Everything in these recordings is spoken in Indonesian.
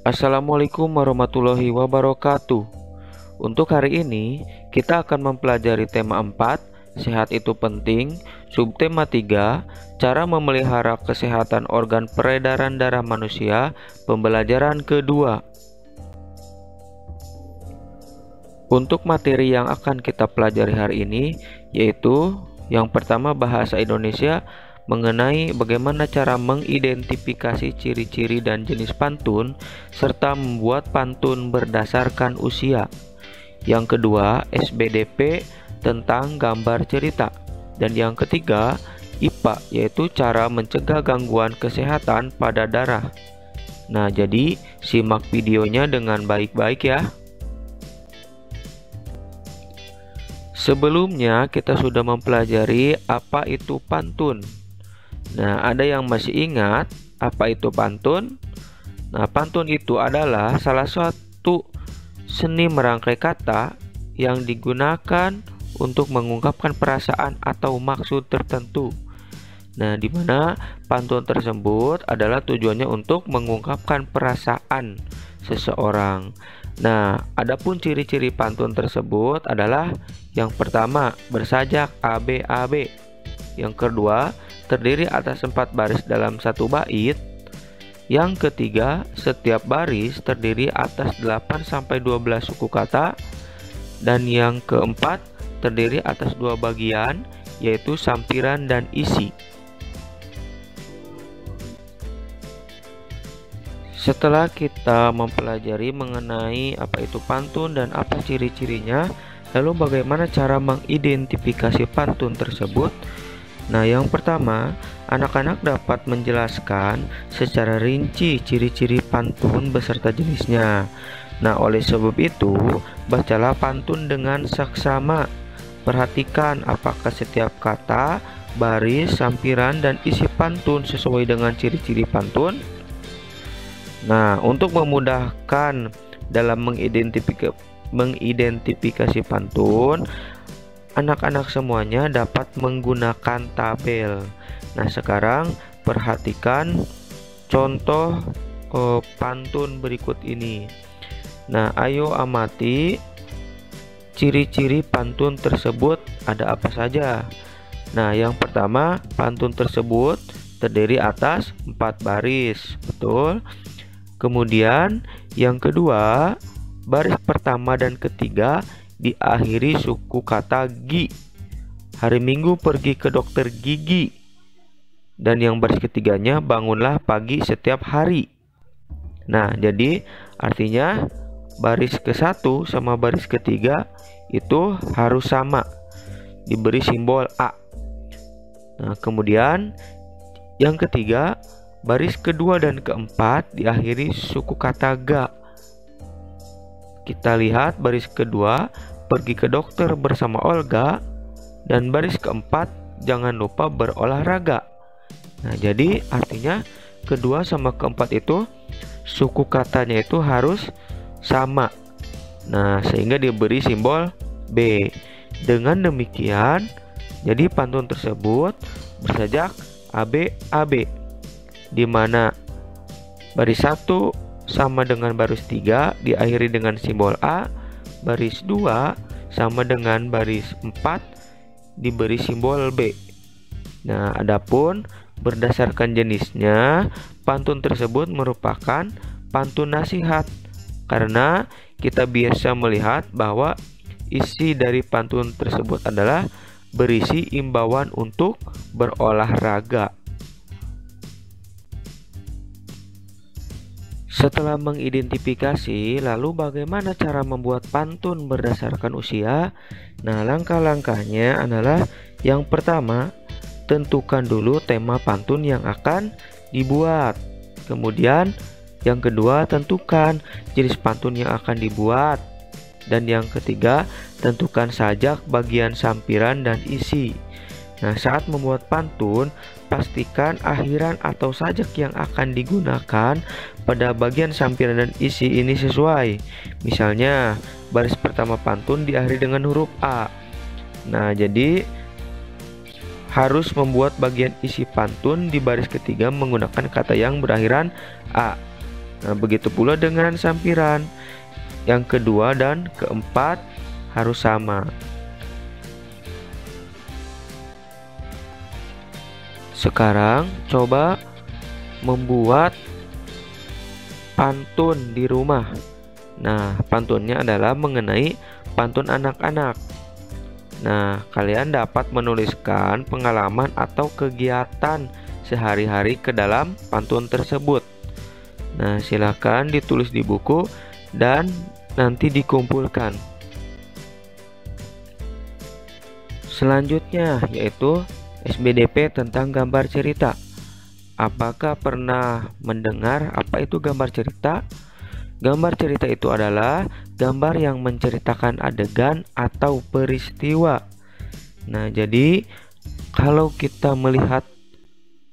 Assalamualaikum warahmatullahi wabarakatuh. Untuk hari ini, kita akan mempelajari tema 4, sehat itu penting, subtema 3, cara memelihara kesehatan organ peredaran darah manusia, pembelajaran kedua. Untuk materi yang akan kita pelajari hari ini, yaitu yang pertama bahasa Indonesia mengenai bagaimana cara mengidentifikasi ciri-ciri dan jenis pantun serta membuat pantun berdasarkan usia. Yang kedua, SBDP tentang gambar cerita. Dan yang ketiga, IPA yaitu cara mencegah gangguan kesehatan pada darah. Nah, jadi simak videonya dengan baik-baik ya. Sebelumnya kita sudah mempelajari apa itu pantun. Nah, ada yang masih ingat apa itu pantun? Nah, pantun itu adalah salah satu seni merangkai kata yang digunakan untuk mengungkapkan perasaan atau maksud tertentu. Nah, di mana pantun tersebut adalah tujuannya untuk mengungkapkan perasaan seseorang. Nah, adapun ciri-ciri pantun tersebut adalah yang pertama, bersajak ABAB. Yang kedua, terdiri atas 4 baris dalam satu bait. Yang ketiga, setiap baris terdiri atas 8-12 suku kata. Dan yang keempat, terdiri atas 2 bagian, yaitu sampiran dan isi. Setelah kita mempelajari mengenai apa itu pantun dan apa ciri-cirinya, lalu bagaimana cara mengidentifikasi pantun tersebut? Nah, yang pertama, anak-anak dapat menjelaskan secara rinci ciri-ciri pantun beserta jenisnya. Nah, oleh sebab itu, bacalah pantun dengan saksama. Perhatikan apakah setiap kata, baris, sampiran, dan isi pantun sesuai dengan ciri-ciri pantun. Nah, untuk memudahkan dalam mengidentifikasi pantun, anak-anak semuanya dapat menggunakan tabel. Nah, sekarang perhatikan contoh pantun berikut ini. Nah, ayo amati ciri-ciri pantun tersebut ada apa saja. Nah, yang pertama, pantun tersebut terdiri atas 4 baris, betul. Kemudian yang kedua, baris pertama dan ketiga diakhiri suku kata gi. Hari Minggu pergi ke dokter gigi. Dan yang baris ketiganya, bangunlah pagi setiap hari. Nah, jadi artinya baris ke-1 sama baris ketiga itu harus sama, diberi simbol A. Nah, kemudian yang ketiga, baris kedua dan keempat diakhiri suku kata ga. Kita lihat baris kedua, pergi ke dokter bersama Olga. Dan baris keempat, jangan lupa berolahraga. Nah, jadi artinya kedua sama keempat itu suku katanya itu harus sama. Nah, sehingga diberi simbol B. Dengan demikian, jadi pantun tersebut bersajak ABAB, di mana baris 1 sama dengan baris 3 diakhiri dengan simbol A, baris 2 sama dengan baris 4 diberi simbol B. Nah, adapun berdasarkan jenisnya, pantun tersebut merupakan pantun nasihat karena kita biasa melihat bahwa isi dari pantun tersebut adalah berisi imbauan untuk berolahraga. Setelah mengidentifikasi, lalu bagaimana cara membuat pantun berdasarkan usia? Nah, langkah-langkahnya adalah yang pertama, tentukan dulu tema pantun yang akan dibuat. Kemudian, yang kedua, tentukan jenis pantun yang akan dibuat. Dan yang ketiga, tentukan sajak, bagian sampiran, dan isi. Nah, saat membuat pantun, pastikan akhiran atau sajak yang akan digunakan pada bagian sampiran dan isi ini sesuai. Misalnya, baris pertama pantun diakhiri dengan huruf A. Nah, jadi harus membuat bagian isi pantun di baris ketiga menggunakan kata yang berakhiran A. Nah, begitu pula dengan sampiran. Yang kedua dan keempat harus sama. Sekarang coba membuat pantun di rumah. Nah, pantunnya adalah mengenai pantun anak-anak. Nah, kalian dapat menuliskan pengalaman atau kegiatan sehari-hari ke dalam pantun tersebut. Nah, silakan ditulis di buku dan nanti dikumpulkan. Selanjutnya yaitu SBDP tentang gambar cerita. Apakah pernah mendengar apa itu gambar cerita? Gambar cerita itu adalah gambar yang menceritakan adegan atau peristiwa. Nah, jadi kalau kita melihat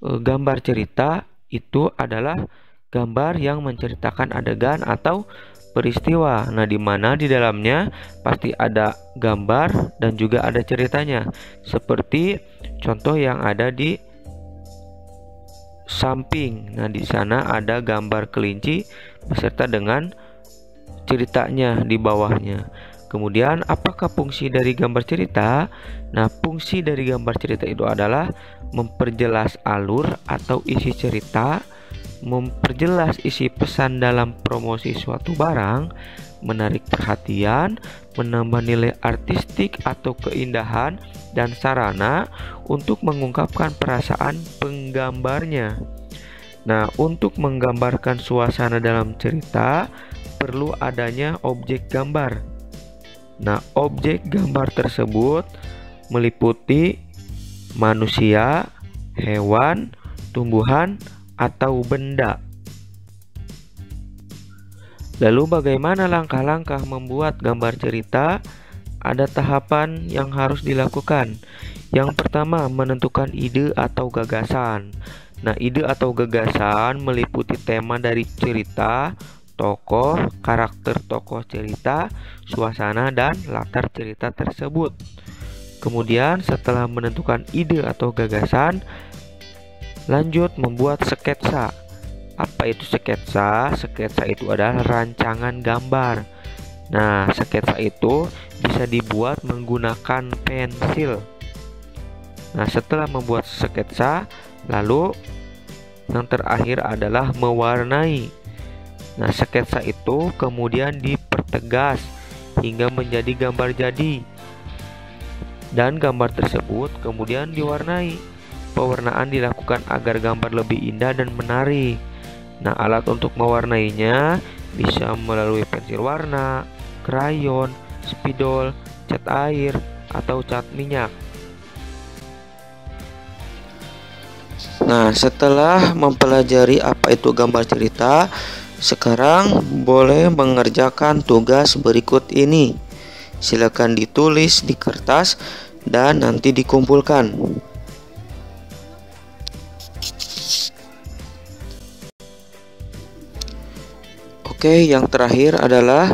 gambar cerita itu adalah gambar yang menceritakan adegan atau peristiwa. Nah, di mana di dalamnya pasti ada gambar dan juga ada ceritanya. Seperti contoh yang ada di samping. Nah, di sana ada gambar kelinci beserta dengan ceritanya di bawahnya. Kemudian, apakah fungsi dari gambar cerita? Nah, fungsi dari gambar cerita itu adalah memperjelas alur atau isi cerita, memperjelas isi pesan dalam promosi suatu barang, menarik perhatian, menambah nilai artistik atau keindahan, dan sarana untuk mengungkapkan perasaan penggambarnya. Nah, untuk menggambarkan suasana dalam cerita perlu adanya objek gambar. Nah, objek gambar tersebut meliputi manusia, hewan, tumbuhan, atau benda. Lalu bagaimana langkah-langkah membuat gambar cerita? Ada tahapan yang harus dilakukan. Yang pertama, menentukan ide atau gagasan. Nah, ide atau gagasan meliputi tema dari cerita, tokoh, karakter tokoh cerita, suasana, dan latar cerita tersebut. Kemudian setelah menentukan ide atau gagasan, lanjut membuat sketsa. Apa itu sketsa? Sketsa itu adalah rancangan gambar. Nah, sketsa itu bisa dibuat menggunakan pensil. Nah, setelah membuat sketsa, lalu yang terakhir adalah mewarnai. Nah, sketsa itu kemudian dipertegas hingga menjadi gambar jadi. Dan gambar tersebut kemudian diwarnai. Pewarnaan dilakukan agar gambar lebih indah dan menarik. Nah, alat untuk mewarnainya bisa melalui pensil warna, krayon, spidol, cat air, atau cat minyak. Nah, setelah mempelajari apa itu gambar cerita, sekarang boleh mengerjakan tugas berikut ini. Silakan ditulis di kertas dan nanti dikumpulkan. Oke, yang terakhir adalah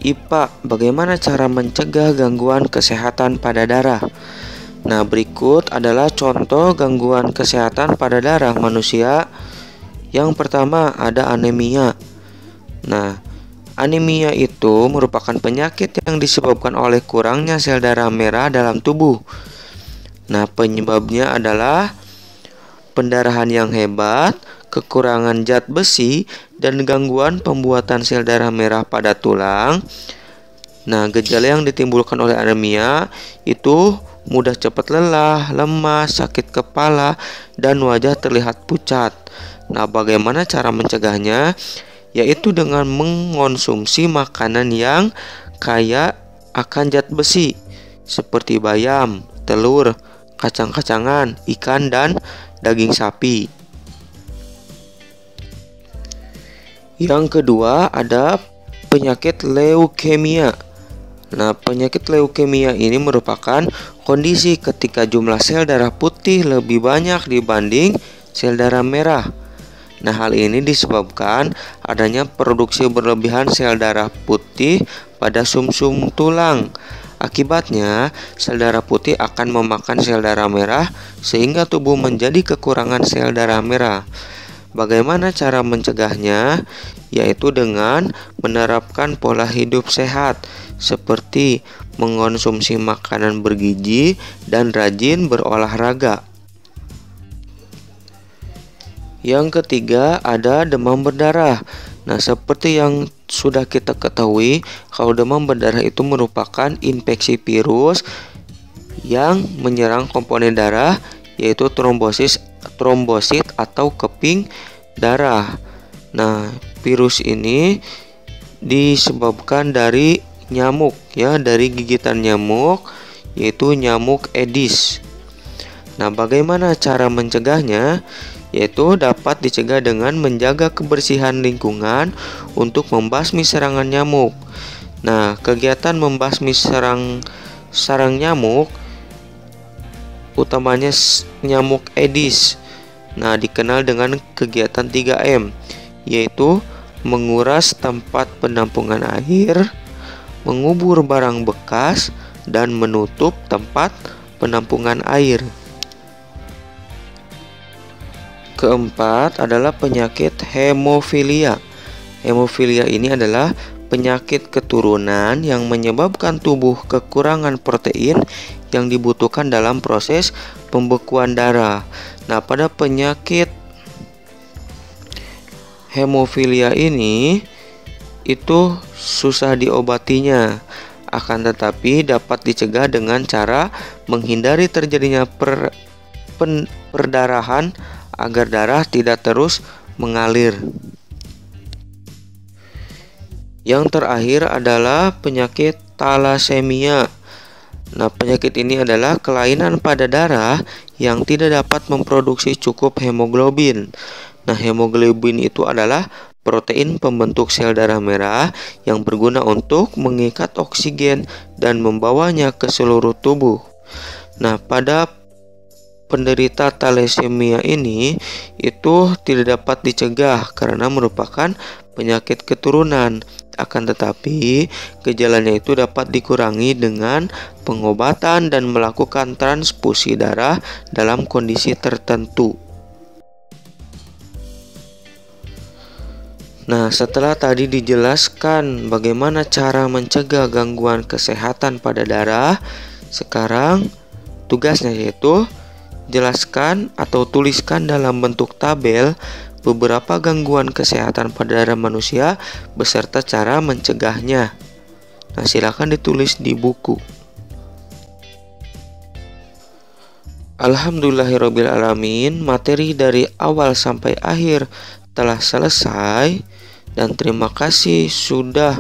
IPA. Bagaimana cara mencegah gangguan kesehatan pada darah? Nah, berikut adalah contoh gangguan kesehatan pada darah manusia. Yang pertama ada anemia. Nah, anemia itu merupakan penyakit yang disebabkan oleh kurangnya sel darah merah dalam tubuh. Nah, penyebabnya adalah pendarahan yang hebat, kekurangan zat besi, dan gangguan pembuatan sel darah merah pada tulang. Nah, gejala yang ditimbulkan oleh anemia itu mudah cepat lelah, lemas, sakit kepala, dan wajah terlihat pucat. Nah, bagaimana cara mencegahnya? Yaitu dengan mengonsumsi makanan yang kaya akan zat besi seperti bayam, telur, kacang-kacangan, ikan, dan daging sapi. Yang kedua ada penyakit leukemia. Nah, penyakit leukemia ini merupakan kondisi ketika jumlah sel darah putih lebih banyak dibanding sel darah merah. Nah, hal ini disebabkan adanya produksi berlebihan sel darah putih pada sumsum tulang. Akibatnya, sel darah putih akan memakan sel darah merah sehingga tubuh menjadi kekurangan sel darah merah. bagaimana cara mencegahnya? Yaitu dengan menerapkan pola hidup sehat seperti mengonsumsi makanan bergizi dan rajin berolahraga. Yang ketiga ada demam berdarah. Nah, seperti yang sudah kita ketahui, kalau demam berdarah itu merupakan infeksi virus yang menyerang komponen darah, yaitu trombosit atau keping darah. Nah, virus ini disebabkan dari nyamuk, dari gigitan nyamuk, yaitu nyamuk Aedes. Nah, bagaimana cara mencegahnya? Yaitu dapat dicegah dengan menjaga kebersihan lingkungan untuk membasmi serangan nyamuk. Nah, kegiatan membasmi sarang nyamuk utamanya nyamuk Aedes. Nah, dikenal dengan kegiatan 3M, yaitu menguras tempat penampungan air, mengubur barang bekas, dan menutup tempat penampungan air. Keempat adalah penyakit hemofilia. Hemofilia ini adalah penyakit keturunan yang menyebabkan tubuh kekurangan protein yang dibutuhkan dalam proses pembekuan darah. Nah, pada penyakit hemofilia ini itu susah diobatinya, akan tetapi dapat dicegah dengan cara menghindari terjadinya perdarahan agar darah tidak terus mengalir. Yang terakhir adalah penyakit talasemia. Nah, penyakit ini adalah kelainan pada darah yang tidak dapat memproduksi cukup hemoglobin. Nah, hemoglobin itu adalah protein pembentuk sel darah merah yang berguna untuk mengikat oksigen dan membawanya ke seluruh tubuh. Nah, pada penderita talasemia ini itu tidak dapat dicegah karena merupakan penyakit keturunan. Akan tetapi, gejalanya itu dapat dikurangi dengan pengobatan dan melakukan transfusi darah dalam kondisi tertentu. Nah, setelah tadi dijelaskan bagaimana cara mencegah gangguan kesehatan pada darah, sekarang tugasnya yaitu jelaskan atau tuliskan dalam bentuk tabel beberapa gangguan kesehatan pada darah manusia beserta cara mencegahnya. Nah, silakan ditulis di buku. Alhamdulillahirrabbilalamin, materi dari awal sampai akhir telah selesai dan terima kasih sudah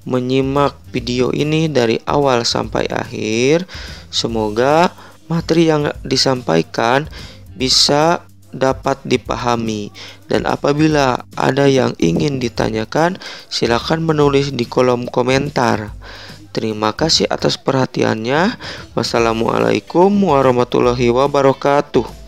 menyimak video ini dari awal sampai akhir. Semoga materi yang disampaikan bisa dapat dipahami, dan apabila ada yang ingin ditanyakan, silakan menulis di kolom komentar. Terima kasih atas perhatiannya. Wassalamualaikum warahmatullahi wabarakatuh.